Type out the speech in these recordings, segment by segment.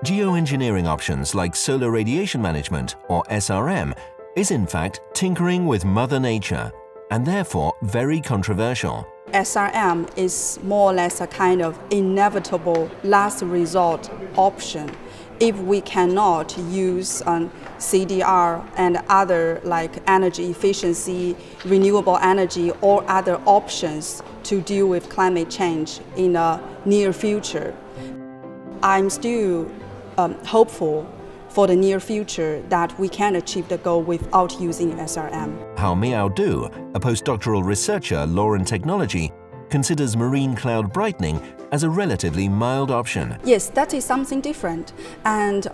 Geoengineering options like solar radiation management, or SRM, is in fact tinkering with Mother Nature, and therefore very controversial. SRM is more or less a kind of inevitable last resort option if we cannot use CDR and other like energy efficiency, renewable energy, or other options to deal with climate change in the near future. I'm still hopeful for the near future that we can achieve the goal without using SRM. Haomiao, a postdoctoral researcher, law and technology, considers marine cloud brightening as a relatively mild option. Yes, that is something different. And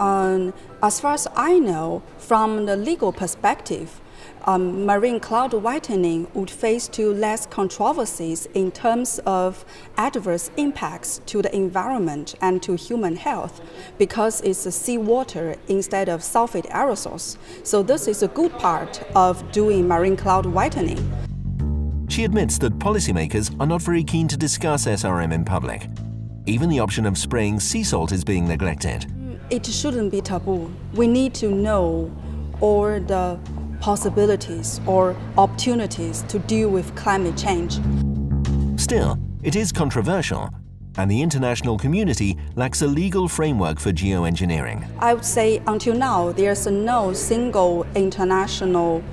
as far as I know, from the legal perspective, marine cloud whitening would face to less controversies in terms of adverse impacts to the environment and to human health because it's seawater instead of sulfate aerosols. So this is a good part of doing marine cloud whitening. She admits that policymakers are not very keen to discuss SRM in public. Even the option of spraying sea salt is being neglected. It shouldn't be taboo. We need to know all the possibilities or opportunities to deal with climate change. Still, it is controversial, and the international community lacks a legal framework for geoengineering. I would say until now, there's no single international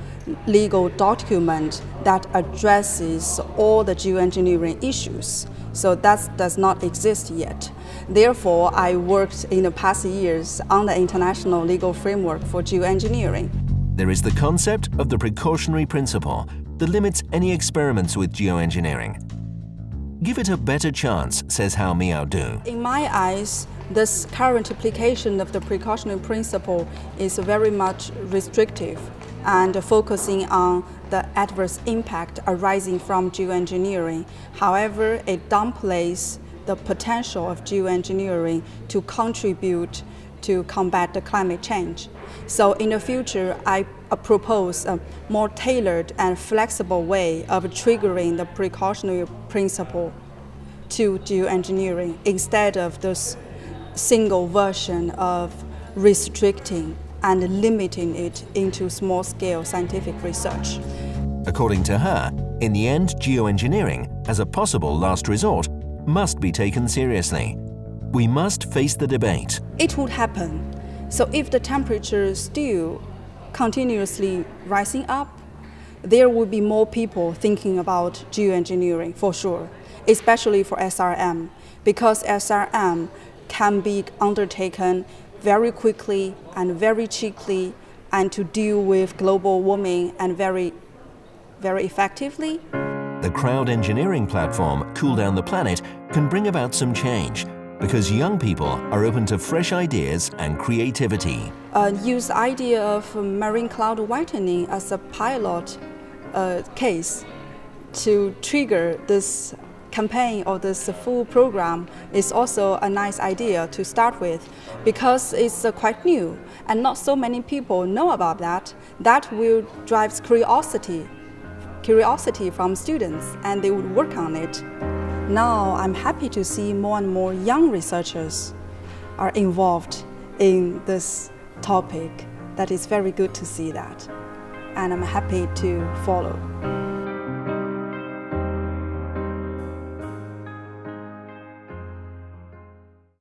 legal document that addresses all the geoengineering issues. So that does not exist yet. Therefore, I worked in the past years on the international legal framework for geoengineering. There is the concept of the precautionary principle that limits any experiments with geoengineering. Give it a better chance, says Haomiao. In my eyes, this current application of the precautionary principle is very much restrictive and focusing on the adverse impact arising from geoengineering. However, it downplays the potential of geoengineering to contribute to combat the climate change. So in the future, I propose a more tailored and flexible way of triggering the precautionary principle to geoengineering instead of this single version of restricting and limiting it into small-scale scientific research. According to her, in the end, geoengineering, as a possible last resort, must be taken seriously. We must face the debate. It would happen. So if the temperature is still continuously rising up, there will be more people thinking about geoengineering for sure, especially for SRM, because SRM can be undertaken very quickly and very cheaply and to deal with global warming and very effectively. The crowd engineering platform Cool Down the Planet can bring about some change because young people are open to fresh ideas and creativity. Use the idea of marine cloud whitening as a pilot case to trigger this campaign or this full program is also a nice idea to start with because it's quite new and not so many people know about that. That will drive curiosity from students and they would work on it. Now I'm happy to see more and more young researchers are involved in this topic. That is very good to see that, and I'm happy to follow.